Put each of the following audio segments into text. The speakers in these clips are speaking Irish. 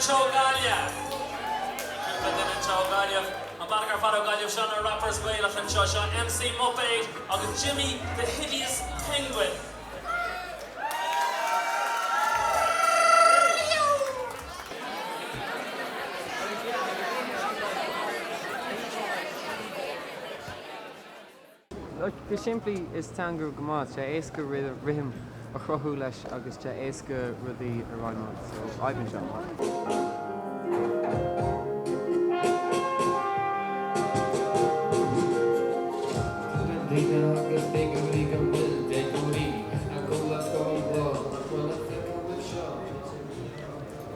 Gaelach. I'm back our Rapper Gaelach, Sean Rapper Gaelach and Sean MC Muppet, and Jimmy the Hideous Penguin. Like, simply is tango gamad, éasca rhythm a chrothú leis agus éasca rudaí a rhymo. So I've been shot.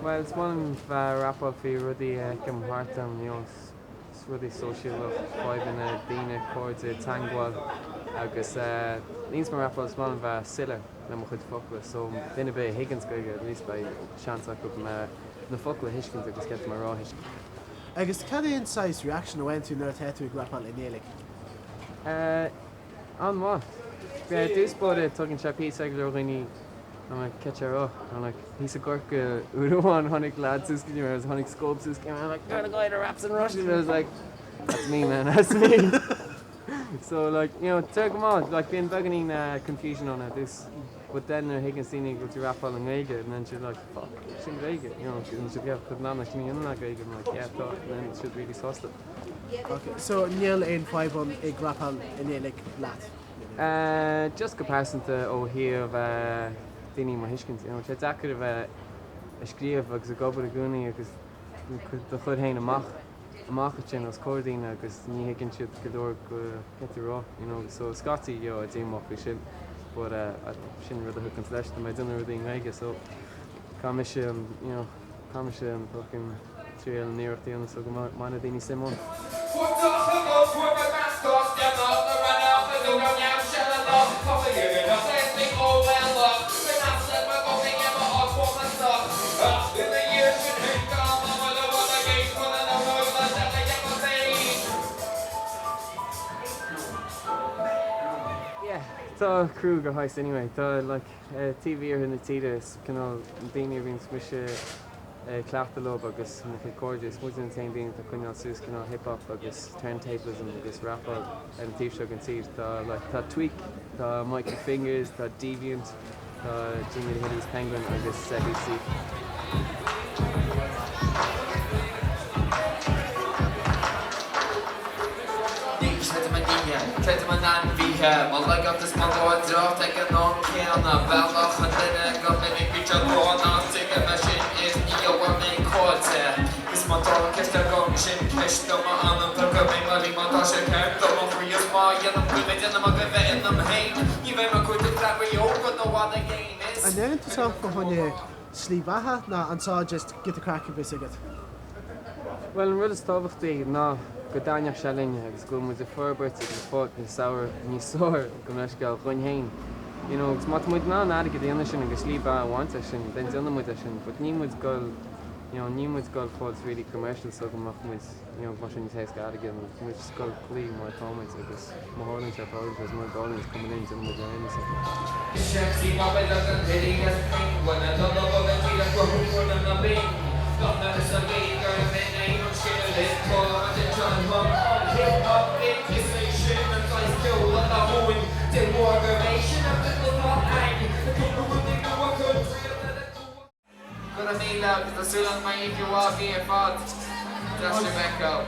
Well, it's one rapper for Rudy Kim Hartam, you know, it's really social of five in a Dina chords a tangwal. Agus Nins my rapper is one of Siller, and we could fuck with. So then a bit Higgins go at least by chance I could the fuck with Hishkins agus get my raw Hishkins. Agus cad insights reaction went to nerd head to grapple in Gaelic. On what? Do spot it talking chapi secular really. I'm like catch her up. I'm like he's a gork Uruwan Honig lads is you know Honig scopes is I'm like gotta go to raps and Russian. I was like that's me man, that's me. So like you know take them out like being begging confusion on it this but then Higgins seen go to rap on Mega and then she's like fuck she's Vega you know she get put on like me in that Vega I'm like yeah thought and then it should really sauce it. Okay, so Neil in 5 on a grapple in Gaelic lat. Just comparison to O'Hare of Dini my Hishkins, you know, it's accurate a scríomh agus a gobar a gúnaí agus do chud hain amach sin os cordín agus ní higginn siad godóir go get raw, you know, so Scotty, yo, a dé moch sin, but sin rud a hook an flesh to my dinner with the Mega, so commission, you know, commission fucking trial near the end so go mana Dini Simon. Tá crew go heist anyway. Tá like TV ar na tíide canál daine bhín smuise clachta lob agus na gorgeous muid an tain daine tá cuineál sús canál hip hop agus turntablism agus rap an tíb seo an tíb tá like tá Tweak, tá Michael Fingers, tá Deviant, tá Jimmy the Hideous Penguin agus CBC. Trying my nan be here, well I got this mother draft, I can not care on a Belloch and then I got many picture going on, take a machine is your main quarter. This motor catch the gun, chin, catch the man, and took a big money, Matasha kept the one for your small, and I'm good in them, I'm in them, hey, even a good flat where you open the one again is. And then to talk when you sleep aha, nah, and so just get the crack of it. Well, I'm really stuff the no. Go daine se linne agus go mu a forbert agus fá ní saoir ní sóir go leis go chuin hain. You know, gus mat muid ná aige déana sin agus slí bhainte sin, den anna muid sin, but ní muid go ní muid go fád really commercial so go mach muid mar sin teéis aige muid go clí mar táid agus máthlann se fáil gus mar gáins cum in sin muid aine sa. Sexy mobile doesn't really get when I don't know what I feel like we're for them a big. Not that it's a gay girl, then I don't share it. Call on the John Hum, hip hop, inquisition, and I still let the whole the organization of the little hang. The people who think I want to gonna be loud, because the still on my if you walk in your fault. Just Rebecca.